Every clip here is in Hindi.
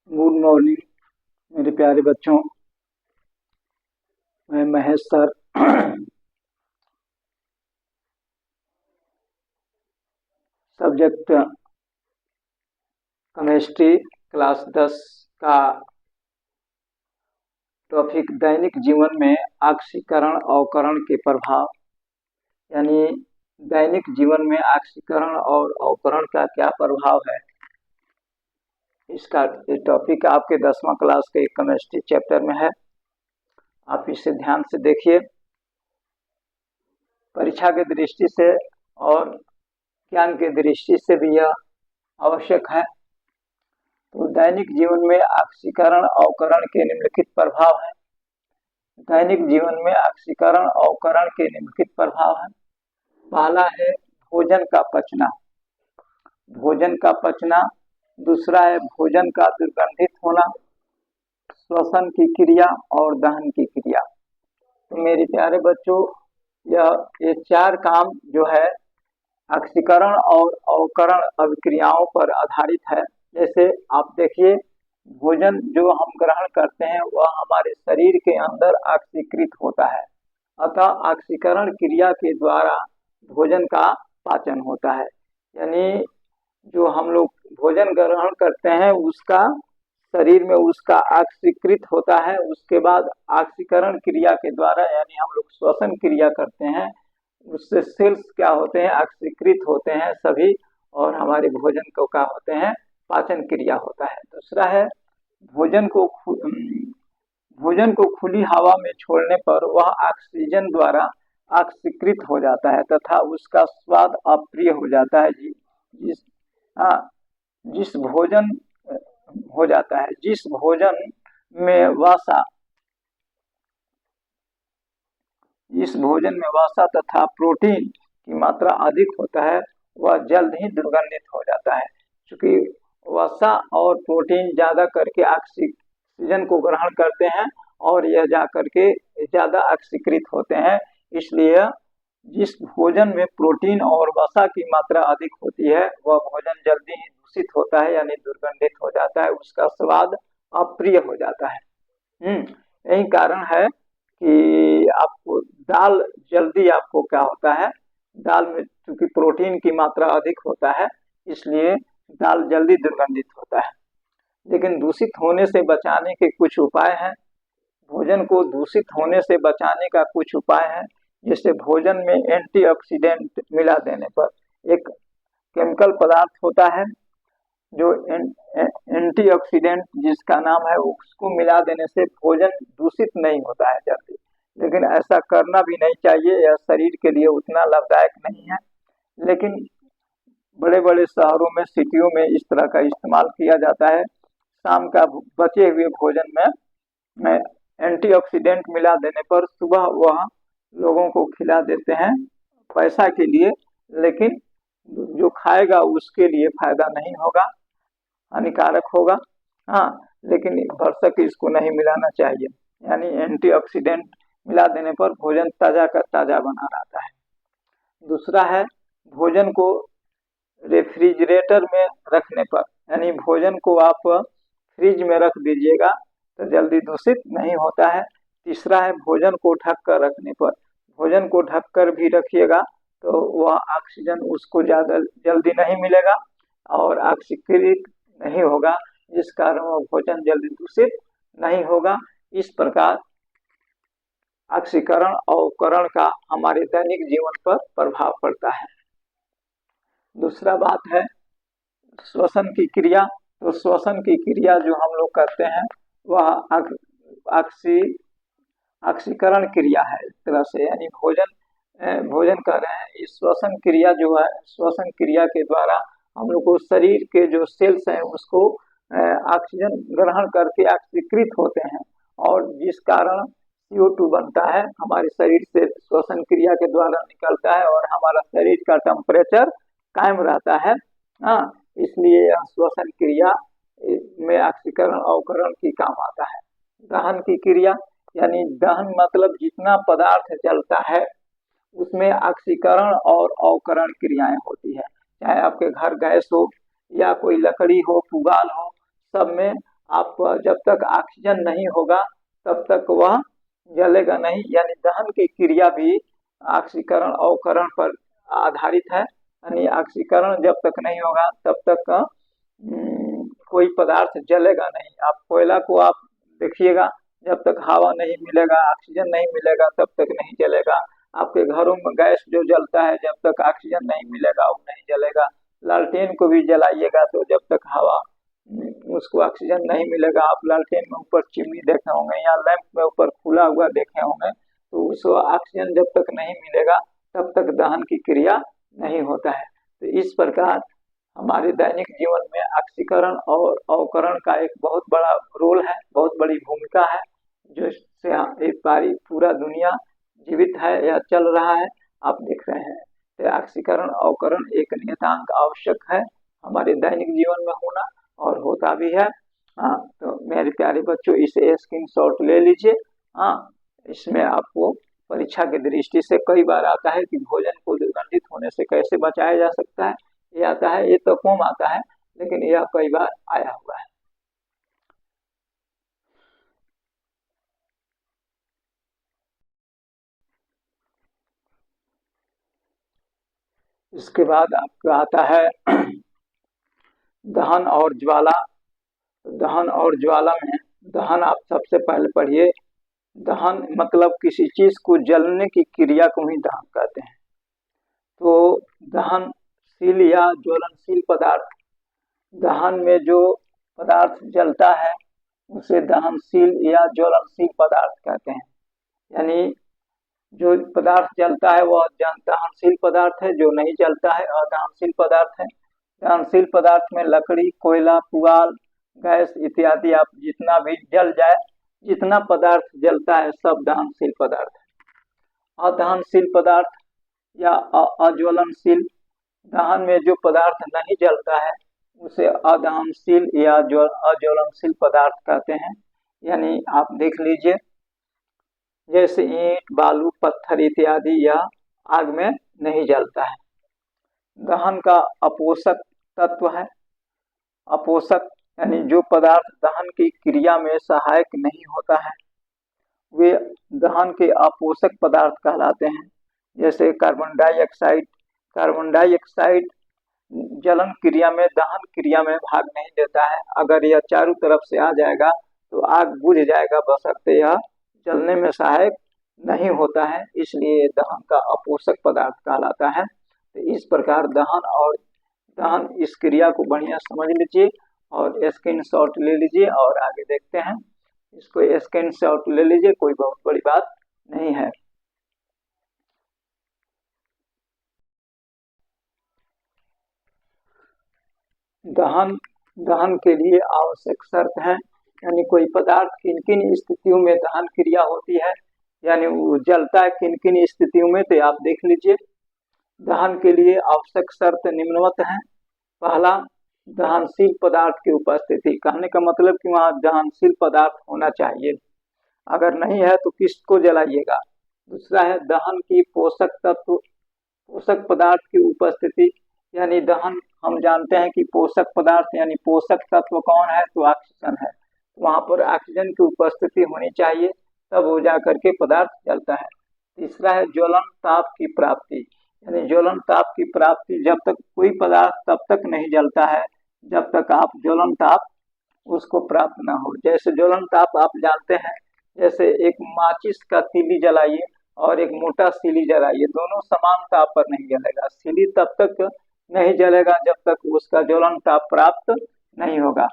गुड मॉर्निंग मेरे प्यारे बच्चों। मैं Mahesh sir subject chemistry class 10 का टॉपिक दैनिक जीवन में ऑक्सीकरण अवकरण के प्रभाव, यानी दैनिक जीवन में ऑक्सीकरण और अवकरण का क्या प्रभाव है, इसका टॉपिक आपके 10वां क्लास के केमिस्ट्री चैप्टर में है। आप इसे ध्यान से देखिए। परीक्षा की दृष्टि से और ज्ञान की दृष्टि से भी यह आवश्यक है। तो दैनिक जीवन में ऑक्सीकरण अवकरण के निम्नलिखित प्रभाव हैं। दैनिक जीवन में ऑक्सीकरण अवकरण के निम्नलिखित प्रभाव हैं। पहला है भोजन का पचना। भोजन का पचना। दूसरा है भोजन का दुर्गंधित होना, श्वसन की क्रिया और दहन की क्रिया। तो मेरे प्यारे बच्चों, ये चार काम जो है ऑक्सीकरण और अवकरण अभिक्रियाओं पर आधारित है। जैसे आप देखिए, भोजन जो हम ग्रहण करते हैं वह हमारे शरीर के अंदर ऑक्सीकृत होता है, अतः ऑक्सीकरण क्रिया के द्वारा भोजन का पाचन होता है। यानी जो हम लोग भोजन ग्रहण करते हैं उसका शरीर में उसका ऑक्सीकृत होता है। उसके बाद ऑक्सीकरण क्रिया के द्वारा, यानी हम लोग श्वसन क्रिया करते हैं, उससे सेल्स क्या होते हैं, ऑक्सीकृत होते हैं सभी, और हमारे भोजन को क्या होते हैं, पाचन क्रिया होता है। दूसरा है भोजन को खुली हवा में छोड़ने पर वह ऑक्सीजन द्वारा ऑक्सीकृत हो जाता है तथा उसका स्वाद अप्रिय हो जाता है। जिस हाँ, जिस भोजन हो जाता है जिस भोजन में वसा इस भोजन में वसा तथा प्रोटीन की मात्रा अधिक होता है, वह जल्द ही दुर्गंधित हो जाता है। क्योंकि वसा और प्रोटीन ज्यादा करके ऑक्सीजन को ग्रहण करते हैं और यह जा करके ज्यादा ऑक्सीकृत होते हैं। इसलिए जिस भोजन में प्रोटीन और वसा की मात्रा अधिक होती है वह भोजन जल्दी ही दूषित होता है, यानी दुर्गंधित हो जाता है, उसका स्वाद अप्रिय हो जाता है। यही कारण है कि आपको दाल जल्दी आपको क्या होता है, दाल में चूंकि प्रोटीन की मात्रा अधिक होता है इसलिए दाल जल्दी दुर्गंधित होता है। लेकिन दूषित होने से बचाने के कुछ उपाय हैं। भोजन को दूषित होने से बचाने का कुछ उपाय है। जैसे भोजन में एंटीऑक्सीडेंट मिला देने पर, एक केमिकल पदार्थ होता है जो एंटीऑक्सीडेंट जिसका नाम है, उसको मिला देने से भोजन दूषित नहीं होता है जल्दी। लेकिन ऐसा करना भी नहीं चाहिए, यह शरीर के लिए उतना लाभदायक नहीं है। लेकिन बड़े बड़े शहरों में, सिटियों में इस तरह का इस्तेमाल किया जाता है। शाम का बचे हुए भोजन में एंटीऑक्सीडेंट मिला देने पर सुबह वह लोगों को खिला देते हैं पैसा के लिए, लेकिन जो खाएगा उसके लिए फायदा नहीं होगा, हानिकारक होगा। हाँ, लेकिन भरसक इसको नहीं मिलाना चाहिए। यानी एंटीऑक्सीडेंट मिला देने पर भोजन ताजा का ताजा बना रहता है। दूसरा है भोजन को रेफ्रिजरेटर में रखने पर, यानी भोजन को आप फ्रिज में रख दीजिएगा तो जल्दी दूषित नहीं होता है। तीसरा है भोजन को ढक कर रखने पर। भोजन को ढक कर भी रखिएगा तो वह ऑक्सीजन उसको ज्यादा जल्दी नहीं मिलेगा और ऑक्सीकृत नहीं होगा, जिस कारण वह भोजन जल्दी दूषित नहीं होगा। इस प्रकार ऑक्सीकरण और अवकरण का हमारे दैनिक जीवन पर प्रभाव पड़ता है। दूसरा बात है श्वसन की क्रिया। तो श्वसन की क्रिया जो हम लोग करते हैं वह ऑक्सीकरण क्रिया है एक तरह से, यानी भोजन कर रहे हैं। इस श्वसन क्रिया जो है, श्वसन क्रिया के द्वारा हम लोग को शरीर के जो सेल्स हैं उसको ऑक्सीजन ग्रहण करके ऑक्सीकृत होते हैं, और जिस कारण CO2 बनता है हमारे शरीर से, श्वसन क्रिया के द्वारा निकलता है और हमारा शरीर का टेम्परेचर कायम रहता है। हाँ, इसलिए यह श्वसन क्रिया में ऑक्सीकरण अवकरण की काम आता है। दहन की क्रिया, यानी दहन मतलब जितना पदार्थ जलता है उसमें ऑक्सीकरण और अवकरण क्रियाएं होती है। चाहे आपके घर गैस हो या कोई लकड़ी हो, पुगाल हो, सब में आप जब तक ऑक्सीजन नहीं होगा तब तक वह जलेगा नहीं। यानी दहन की क्रिया भी ऑक्सीकरण अवकरण पर आधारित है। यानी ऑक्सीकरण जब तक नहीं होगा तब तक कोई पदार्थ जलेगा नहीं। आप कोयला को आप देखिएगा, जब तक हवा नहीं मिलेगा, ऑक्सीजन नहीं मिलेगा तब तक नहीं जलेगा। आपके घरों में गैस जो जलता है, जब तक ऑक्सीजन नहीं मिलेगा वो नहीं जलेगा। लालटेन को भी जलाइएगा तो जब तक हवा उसको ऑक्सीजन नहीं मिलेगा, आप लालटेन में ऊपर चिमनी देखे होंगे या लैंप में ऊपर खुला हुआ देखे होंगे, तो उसको ऑक्सीजन जब तक नहीं मिलेगा तब तक दहन की क्रिया नहीं होता है। तो इस प्रकार हमारे दैनिक जीवन में ऑक्सीकरण और अवकरण का एक बहुत बड़ा रोल है, बहुत बड़ी भूमिका है, जिससे एक बारी पूरा दुनिया जीवित है या चल रहा है, आप देख रहे हैं। तो ऑक्सीकरण अवकरण एक नियतांक आवश्यक है हमारे दैनिक जीवन में होना, और होता भी है। हाँ, तो मेरे प्यारे बच्चों, इसे स्क्रीनशॉट ले लीजिए। हाँ, इसमें आपको परीक्षा की दृष्टि से कई बार आता है कि भोजन को दुर्गंधित होने से कैसे बचाया जा सकता है। ये आता है, ये तो कम आता है, लेकिन यह कई बार आया हुआ है। इसके बाद आपका आता है दहन और ज्वाला। दहन और ज्वाला में दहन आप सबसे पहले पढ़िए। दहन मतलब किसी चीज को जलने की क्रिया को ही दहन कहते हैं। तो दहनशील या ज्वलनशील पदार्थ, दहन में जो पदार्थ जलता है उसे दहनशील या ज्वलनशील पदार्थ कहते हैं। यानी जो पदार्थ जलता है वह दहनशील पदार्थ है, जो नहीं जलता है अदहनशील पदार्थ है। दहनशील पदार्थ में लकड़ी, कोयला, पुआल, गैस इत्यादि, आप जितना भी जल जाए, जितना पदार्थ जलता है सब दहनशील पदार्थ है। अदहनशील पदार्थ या अज्वलनशील, दहन में जो पदार्थ नहीं जलता है उसे अदहनशील या अज्वलनशील पदार्थ कहते हैं। यानी आप देख लीजिए, जैसे ईंट, बालू, पत्थर इत्यादि यह आग में नहीं जलता है। दहन का अपोषक तत्व है। अपोषक यानी जो पदार्थ दहन की क्रिया में सहायक नहीं होता है वे दहन के अपोषक पदार्थ कहलाते हैं। जैसे कार्बन डाइऑक्साइड। कार्बन डाइऑक्साइड जलन क्रिया में, दहन क्रिया में भाग नहीं लेता है। अगर यह चारों तरफ से आ जाएगा तो आग बुझ जाएगा, बशर्ते यह जलने में सहायक नहीं होता है, इसलिए दहन का अपोषक पदार्थ कहलाता है। तो इस प्रकार दहन इस क्रिया को बढ़िया समझ लीजिए और स्क्रीनशॉट ले लीजिए और आगे देखते हैं। इसको स्क्रीनशॉट ले लीजिए, कोई बहुत बड़ी बात नहीं है। दहन के लिए आवश्यक शर्त है, यानी कोई पदार्थ किन किन स्थितियों में दहन क्रिया होती है, यानी वो जलता है किन किन स्थितियों में, तो आप देख लीजिए। दहन के लिए आवश्यक शर्त निम्नवत है। पहला, दहनशील पदार्थ की उपस्थिति। कहने का मतलब कि वहाँ दहनशील पदार्थ होना चाहिए, अगर नहीं है तो किसको जलाइएगा। दूसरा है दहन की पोषक तत्व, पोषक पदार्थ की उपस्थिति। यानी दहन, हम जानते हैं कि पोषक पदार्थ यानी पोषक तत्व कौन है, तो ऑक्सीजन है। वहां पर ऑक्सीजन की उपस्थिति होनी चाहिए, तब हो जा करके पदार्थ जलता है। तीसरा है ज्वलन ताप की प्राप्ति। यानी ज्वलन ताप की प्राप्ति, जब तक कोई पदार्थ तब तक नहीं जलता है जब तक आप ज्वलन ताप उसको प्राप्त ना हो। जैसे ज्वलन ताप आप जानते हैं, जैसे एक माचिस का तीली जलाइए और एक मोटा सीली जलाइए, दोनों समान ताप पर नहीं जलेगा। सीली तब तक नहीं जलेगा जब तक उसका ज्वलन ताप प्राप्त नहीं होगा।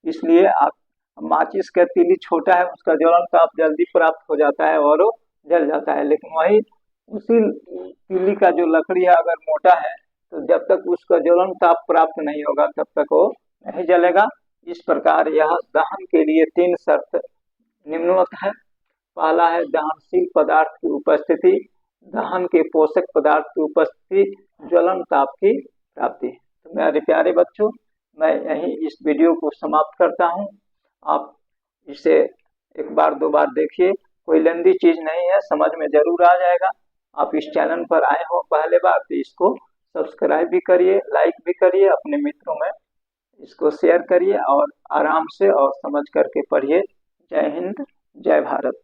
इसलिए आप, माचिस का तीली छोटा है, उसका ज्वलन ताप जल्दी प्राप्त हो जाता है और वो जल जाता है, लेकिन वही उसी तीली का जो लकड़ी है अगर मोटा है तो जब तक उसका ज्वलन ताप प्राप्त नहीं होगा तब तक वो नहीं जलेगा। इस प्रकार यह दहन के लिए 3 शर्त निम्नवत है। पहला है दहनशील पदार्थ की उपस्थिति, दहन के पोषक पदार्थ की उपस्थिति, ज्वलन ताप की प्राप्ति। तो मेरे प्यारे बच्चों, मैं यहीं इस वीडियो को समाप्त करता हूं। आप इसे एक बार 2 बार देखिए, कोई लंबी चीज नहीं है, समझ में जरूर आ जाएगा। आप इस चैनल पर आए हो पहले बार तो इसको सब्सक्राइब भी करिए, लाइक भी करिए, अपने मित्रों में इसको शेयर करिए और आराम से और समझ करके पढ़िए। जय हिंद, जय भारत।